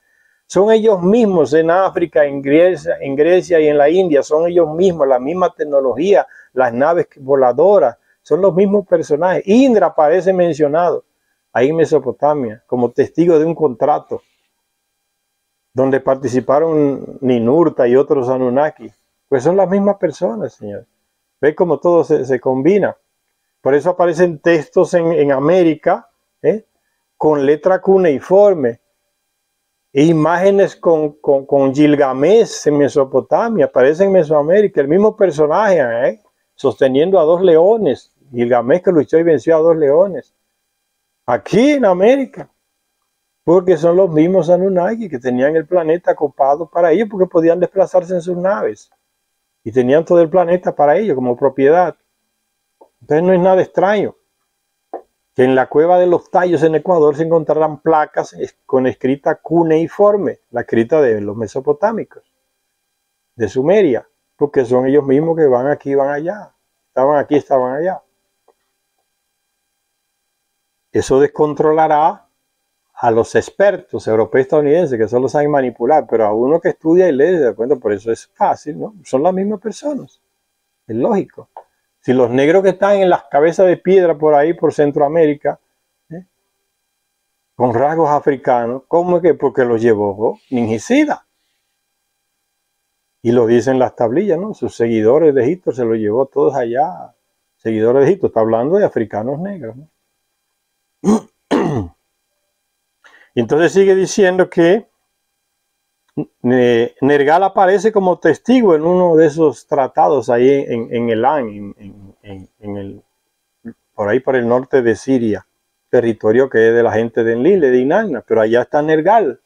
Son ellos mismos en África, en Grecia y en la India, son ellos mismos, la misma tecnología, las naves voladoras, son los mismos personajes. Indra aparece mencionado ahí en Mesopotamia como testigo de un contrato donde participaron Ninurta y otros Anunnaki. Pues son las mismas personas, señor. Ve cómo todo se combina. Por eso aparecen textos en América, con letra cuneiforme. E imágenes con Gilgamesh en Mesopotamia, aparece en Mesoamérica, el mismo personaje, sosteniendo a dos leones. Gilgamesh que luchó y venció a dos leones. Aquí en América, porque son los mismos Anunnaki que tenían el planeta copado para ellos, porque podían desplazarse en sus naves. Y tenían todo el planeta para ellos como propiedad. Entonces no es nada extraño que en la cueva de los Tallos en Ecuador se encontrarán placas con escrita cuneiforme, la escrita de los mesopotámicos, de Sumeria, porque son ellos mismos que van aquí y van allá. Estaban aquí, estaban allá. Eso descontrolará a los expertos europeos estadounidenses que solo saben manipular, pero a uno que estudia y lee se da cuenta, por eso es fácil, ¿no? Son las mismas personas. Es lógico. Si los negros que están en las cabezas de piedra por ahí, por Centroamérica, con rasgos africanos, ¿cómo es que? Porque los llevó Ninjicida. Y lo dicen las tablillas, ¿no? Sus seguidores de Egipto se los llevó todos allá. Seguidores de Egipto, está hablando de africanos negros, ¿no? Y entonces sigue diciendo que Nergal aparece como testigo en uno de esos tratados ahí en Elam, por ahí por el norte de Siria, territorio que es de la gente de Enlil, de Inanna, pero allá está Nergal,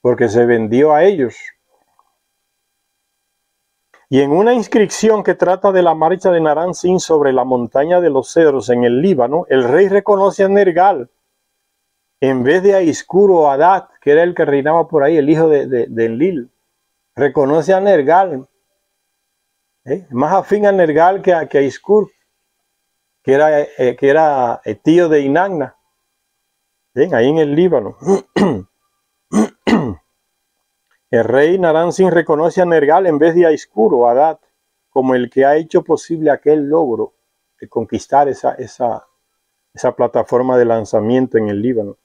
porque se vendió a ellos. Y en una inscripción que trata de la marcha de Naram Sin sobre la montaña de los cedros en el Líbano, el rey reconoce a Nergal en vez de a Iskur o Adad, que era el que reinaba por ahí, el hijo de Enlil. Reconoce a Nergal, más afín a Nergal que a Iskur, que era tío de Inanna, ahí en el Líbano. El rey Naram Sin reconoce a Nergal en vez de a Iskur o Adad, como el que ha hecho posible aquel logro de conquistar esa plataforma de lanzamiento en el Líbano.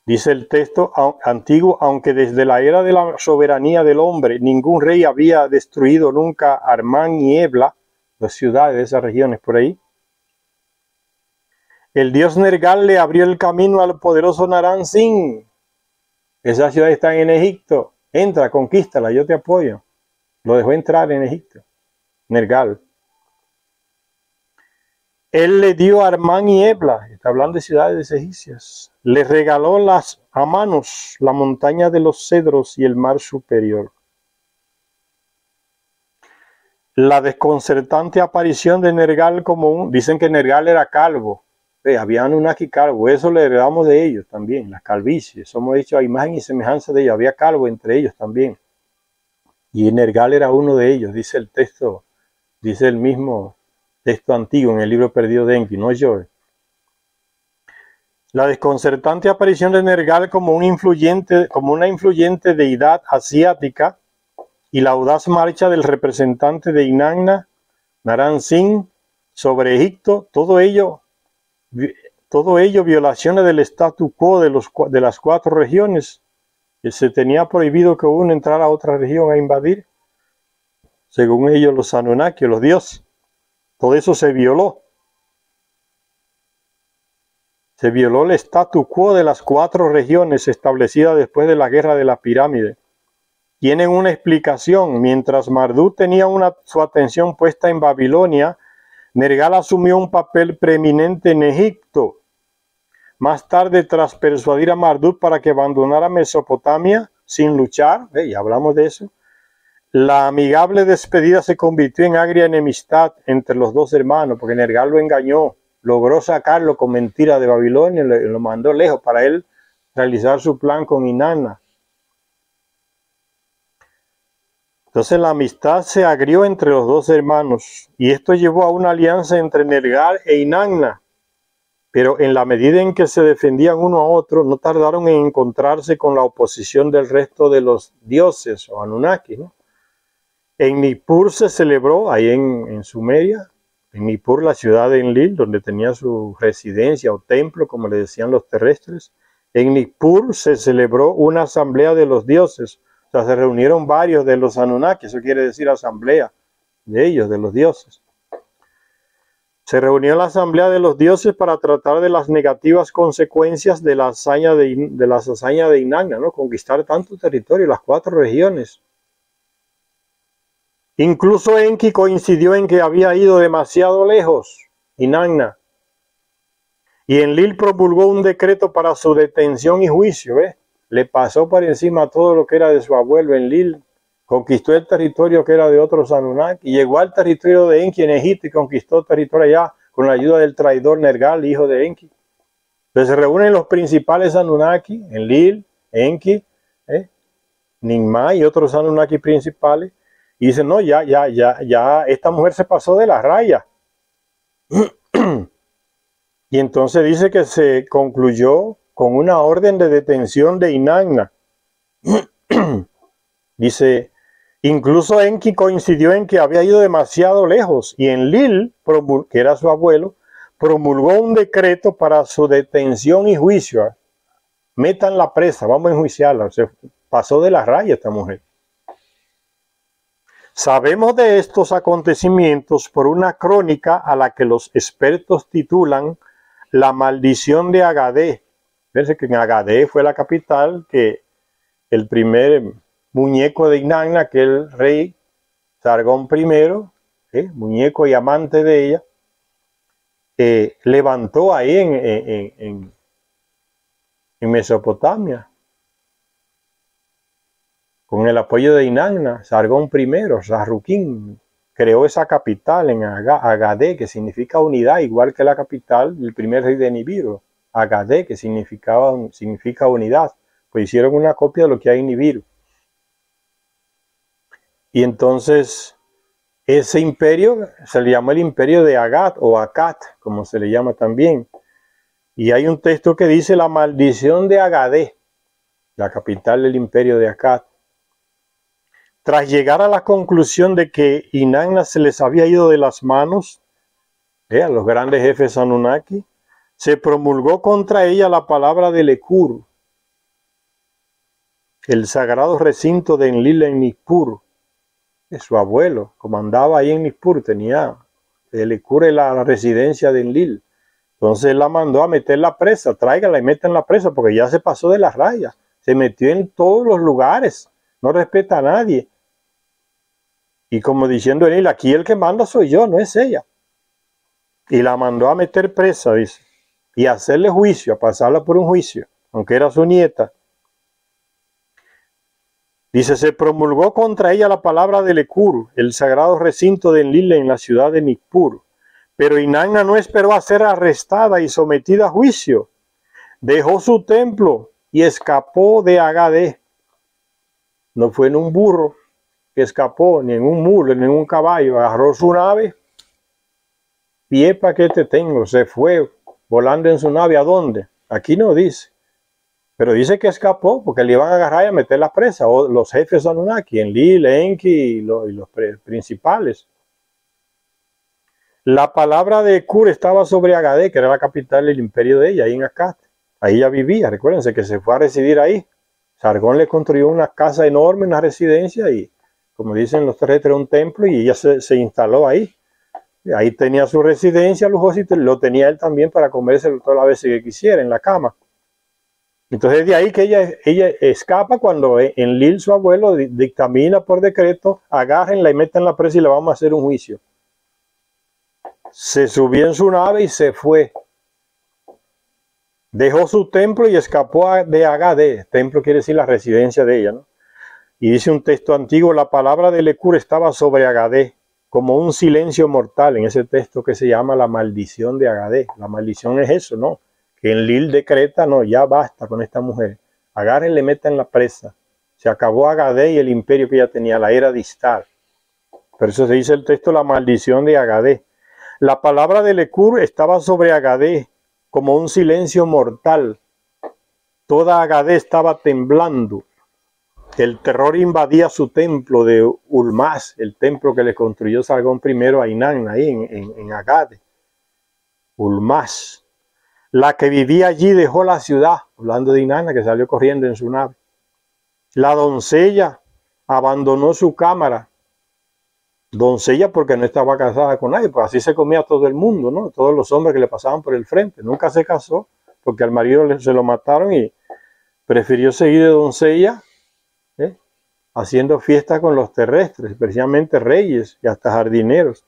Dice el texto antiguo, aunque desde la era de la soberanía del hombre ningún rey había destruido nunca Armán y Ebla, las ciudades de esas regiones por ahí, el dios Nergal le abrió el camino al poderoso Naram Sin. Esas ciudades están en Egipto. Entra, conquístala, yo te apoyo. Lo dejó entrar en Egipto. Nergal. Él le dio a Armán y Ebla, está hablando de ciudades egipcias. Le regaló a Manos, la montaña de los cedros y el mar superior. La desconcertante aparición de Nergal dicen que Nergal era calvo. Había Anunnaki calvo, eso le heredamos de ellos también, las calvicies. Somos hechos a imagen y semejanza de ellos, había calvo entre ellos también. Y Nergal era uno de ellos, dice el texto, dice el mismo texto antiguo en el libro perdido de Enki, no yo. La desconcertante aparición de Nergal como una influyente deidad asiática y la audaz marcha del representante de Inanna, Naram Sin, sobre Egipto, todo ello violaciones del statu quo de las 4 regiones, que se tenía prohibido que uno entrara a otra región a invadir, según ellos los Anunnaki, los dioses. Todo eso se violó. Se violó el statu quo de las 4 regiones establecidas después de la guerra de la pirámide. Tienen una explicación. Mientras Marduk tenía su atención puesta en Babilonia, Nergal asumió un papel preeminente en Egipto. Más tarde, tras persuadir a Marduk para que abandonara Mesopotamia sin luchar, ya hablamos de eso, la amigable despedida se convirtió en agria enemistad entre los dos hermanos, porque Nergal lo engañó, logró sacarlo con mentira de Babilonia y lo mandó lejos para él realizar su plan con Inanna. Entonces la amistad se agrió entre los dos hermanos y esto llevó a una alianza entre Nergal e Inanna. Pero en la medida en que se defendían uno a otro, no tardaron en encontrarse con la oposición del resto de los dioses o Anunnaki, ¿no? En Nippur se celebró, ahí en Sumeria, en Nippur, la ciudad de Enlil, donde tenía su residencia o templo, como le decían los terrestres. En Nippur se celebró una asamblea de los dioses. O sea, se reunieron varios de los Anunnaki, eso quiere decir asamblea de ellos, de los dioses. Se reunió la asamblea de los dioses para tratar de las negativas consecuencias de las hazañas de Inanna, ¿no? Conquistar tanto territorio, las 4 regiones. Incluso Enki coincidió en que había ido demasiado lejos, Inanna. Y Enlil promulgó un decreto para su detención y juicio, ¿ves? Le pasó por encima todo lo que era de su abuelo Enlil. Conquistó el territorio que era de otros Anunnaki. Llegó al territorio de Enki en Egipto y conquistó territorio allá con la ayuda del traidor Nergal, hijo de Enki. Entonces se reúnen los principales Anunnaki, Enlil, Enki, Ninmah y otros Anunnaki principales. Y dicen, no, ya, esta mujer se pasó de la raya. Y entonces dice que se concluyó con una orden de detención de Inanna. Dice, incluso Enki coincidió en que había ido demasiado lejos y Enlil, que era su abuelo, promulgó un decreto para su detención y juicio. Metan la presa, vamos a enjuiciarla. Se pasó de la raya esta mujer. Sabemos de estos acontecimientos por una crónica a la que los expertos titulan La maldición de Agadé. Fíjense que en Agadé fue la capital que el primer muñeco de Inanna, aquel rey Sargón I, muñeco y amante de ella, levantó ahí en Mesopotamia. Con el apoyo de Inanna, Sargón I, Sarruquín, creó esa capital en Agadé, que significa unidad, igual que la capital del primer rey de Nibiru, Agadé, que significa unidad. Pues hicieron una copia de lo que hay en Nibiru. Y entonces ese imperio se le llamó el imperio de Agat o Akat, como se le llama también. Y hay un texto que dice la maldición de Agadé, la capital del imperio de Akat. Tras llegar a la conclusión de que Inanna se les había ido de las manos, a los grandes jefes Anunnaki, se promulgó contra ella la palabra de Lekur, el sagrado recinto de Enlil en Nippur. Su abuelo comandaba ahí en Nippur, tenía Lekur la residencia de Enlil. Entonces él la mandó a meter la presa, tráigala y meten la presa, porque ya se pasó de las rayas. Se metió en todos los lugares, no respeta a nadie. Y como diciendo él, aquí el que manda soy yo, no es ella. Y la mandó a meter presa, dice, y a hacerle juicio, a pasarla por un juicio, aunque era su nieta. Dice, se promulgó contra ella la palabra de Lecur, el sagrado recinto de Enlil en la ciudad de Nippur. Pero Inanna no esperó a ser arrestada y sometida a juicio. Dejó su templo y escapó de Agadé. No fue en un burro que escapó, ni en un mulo, ni en un caballo. Agarró su nave. Pie pa' que te tengo. Se fue volando en su nave. ¿A dónde? Aquí no dice. Pero dice que escapó porque le iban a agarrar y a meter la presa. O los jefes Anunnaki, Enlil, Enki y los principales. La palabra de Kur estaba sobre Agadé, que era la capital del imperio de ella, ahí en Akkad. Ahí ella vivía, recuérdense que se fue a residir ahí. Sargón le construyó una casa enorme, una residencia, y como dicen los terrestres, un templo, y ella se instaló ahí. Ahí tenía su residencia lujosa y lo tenía él también para comérselo todas las veces que quisiera, en la cama. Entonces de ahí que ella escapa cuando Enlil, su abuelo, dictamina por decreto, agárrenla y metan la presa y le vamos a hacer un juicio. Se subió en su nave y se fue. Dejó su templo y escapó de Agadé. Templo quiere decir la residencia de ella, ¿no? Y dice un texto antiguo, la palabra de Lecur estaba sobre Agadé, como un silencio mortal en ese texto que se llama la maldición de Agadé. La maldición es eso, ¿no? Que Enlil decreta, no, ya basta con esta mujer. Agárrenle, metan la presa. Se acabó Agadé y el imperio que ella tenía, la era distal. Por eso se dice el texto, la maldición de Agadé. La palabra de Lecur estaba sobre Agadé como un silencio mortal. Toda Agadé estaba temblando. El terror invadía su templo de Ulmas, el templo que le construyó Sargón I a Inanna, ahí en Agadé. Ulmas. La que vivía allí dejó la ciudad, hablando de Inanna, que salió corriendo en su nave. La doncella abandonó su cámara. Doncella porque no estaba casada con nadie, pues así se comía todo el mundo, ¿no? Todos los hombres que le pasaban por el frente. Nunca se casó porque al marido se lo mataron y prefirió seguir de doncella, haciendo fiesta con los terrestres, especialmente reyes y hasta jardineros.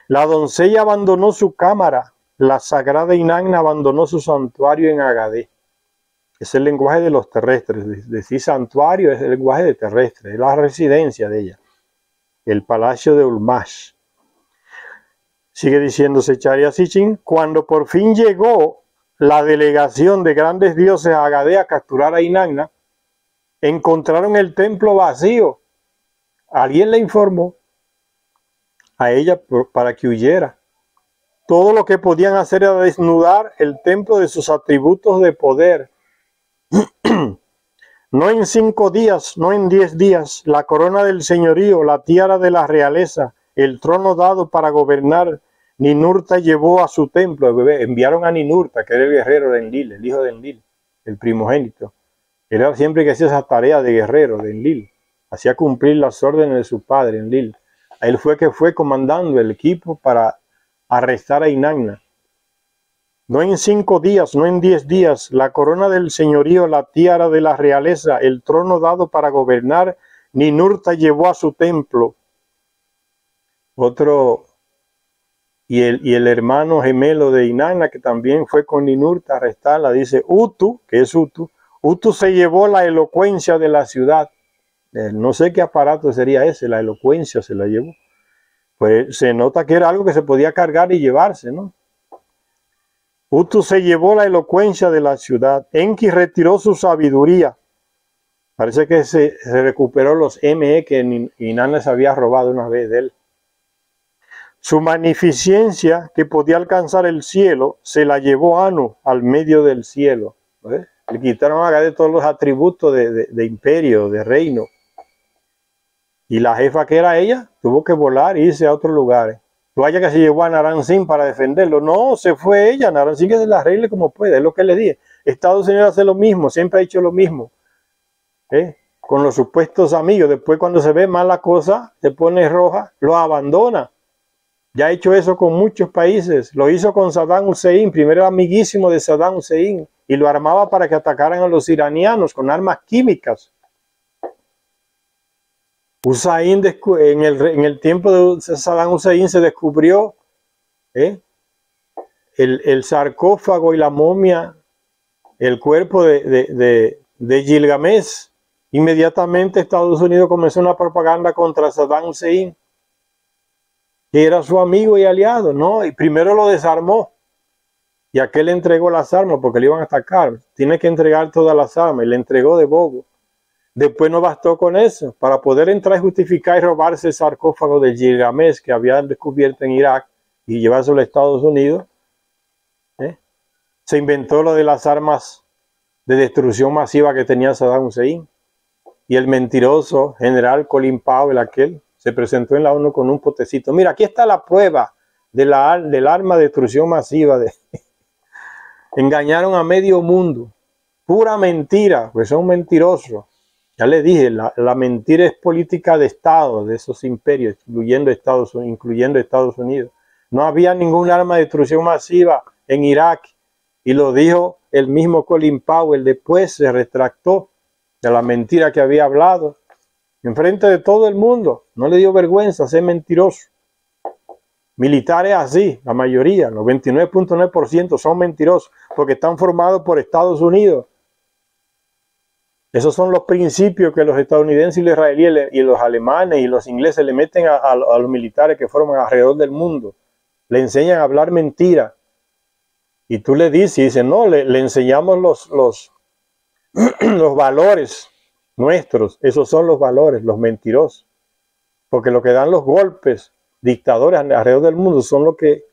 La doncella abandonó su cámara, la sagrada Inanna abandonó su santuario en Agadé. Es el lenguaje de los terrestres, decir santuario es el lenguaje de terrestres, es la residencia de ella. El palacio de Ulmash. Sigue diciendo Secharia Sitchin, cuando por fin llegó la delegación de grandes dioses a Agadé a capturar a Inanna, encontraron el templo vacío. Alguien le informó a ella para que huyera. Todo lo que podían hacer era desnudar el templo de sus atributos de poder. No en 5 días, no en 10 días, la corona del señorío, la tiara de la realeza, el trono dado para gobernar, Ninurta llevó a su templo. Enviaron a Ninurta, que era el guerrero de Enlil, el hijo de Enlil, el primogénito. Él era siempre que hacía esa tarea de guerrero de Enlil, hacía cumplir las órdenes de su padre Enlil. Él fue que fue comandando el equipo para arrestar a Inanna. No en 5 días, no en 10 días, la corona del señorío, la tiara de la realeza, el trono dado para gobernar, Ninurta llevó a su templo. Otro, y el hermano gemelo de Inanna, que también fue con Ninurta a arrestarla, dice Utu, que es Utu. Utu se llevó la elocuencia de la ciudad. No sé qué aparato sería ese, la elocuencia se la llevó. Pues se nota que era algo que se podía cargar y llevarse, ¿no? Utu se llevó la elocuencia de la ciudad. Enki retiró su sabiduría. Parece que se recuperó los ME que Inanna se había robado una vez de él. Su magnificencia, que podía alcanzar el cielo, se la llevó Anu al medio del cielo. Le quitaron a Agadé todos los atributos de imperio, de reino. Y la jefa que era ella, tuvo que volar e irse a otros lugares. Vaya que se llevó a Naram Sin para defenderlo. No, se fue ella. Naram Sin que se la arregle como puede. Es lo que le dije. Estados Unidos hace lo mismo. Siempre ha hecho lo mismo. Con los supuestos amigos. Después cuando se ve mal la cosa, se pone roja, lo abandona. Ya ha hecho eso con muchos países. Lo hizo con Saddam Hussein. Primero era amiguísimo de Saddam Hussein y lo armaba para que atacaran a los iranianos con armas químicas. Hussein, en el tiempo de Saddam Hussein se descubrió el sarcófago y la momia, el cuerpo de Gilgamesh. Inmediatamente Estados Unidos comenzó una propaganda contra Saddam Hussein, que era su amigo y aliado, ¿no? Y primero lo desarmó. Y aquel le entregó las armas porque le iban a atacar. Tiene que entregar todas las armas. Y le entregó de bobo. Después no bastó con eso. Para poder entrar y justificar y robarse el sarcófago de Gilgamesh que habían descubierto en Irak y llevárselo a Estados Unidos, se inventó lo de las armas de destrucción masiva que tenía Saddam Hussein. Y el mentiroso general Colin Powell, aquel, se presentó en la ONU con un potecito. Mira, aquí está la prueba del arma de destrucción masiva. Engañaron a medio mundo. Pura mentira, pues son mentirosos. Ya les dije, la mentira es política de Estado, de esos imperios, incluyendo Estados Unidos. No había ningún arma de destrucción masiva en Irak. Y lo dijo el mismo Colin Powell. Después se retractó de la mentira que había hablado en frente de todo el mundo. No le dio vergüenza ser mentiroso. Militares así, la mayoría, 99.9% son mentirosos porque están formados por Estados Unidos. Esos son los principios que los estadounidenses y los israelíes y los alemanes y los ingleses le meten a los militares que forman alrededor del mundo. Le enseñan a hablar mentira. Y tú le dices, no, le enseñamos los valores nuestros. Esos son los valores, los mentirosos. Porque lo que dan los golpes, dictadores alrededor del mundo, son los que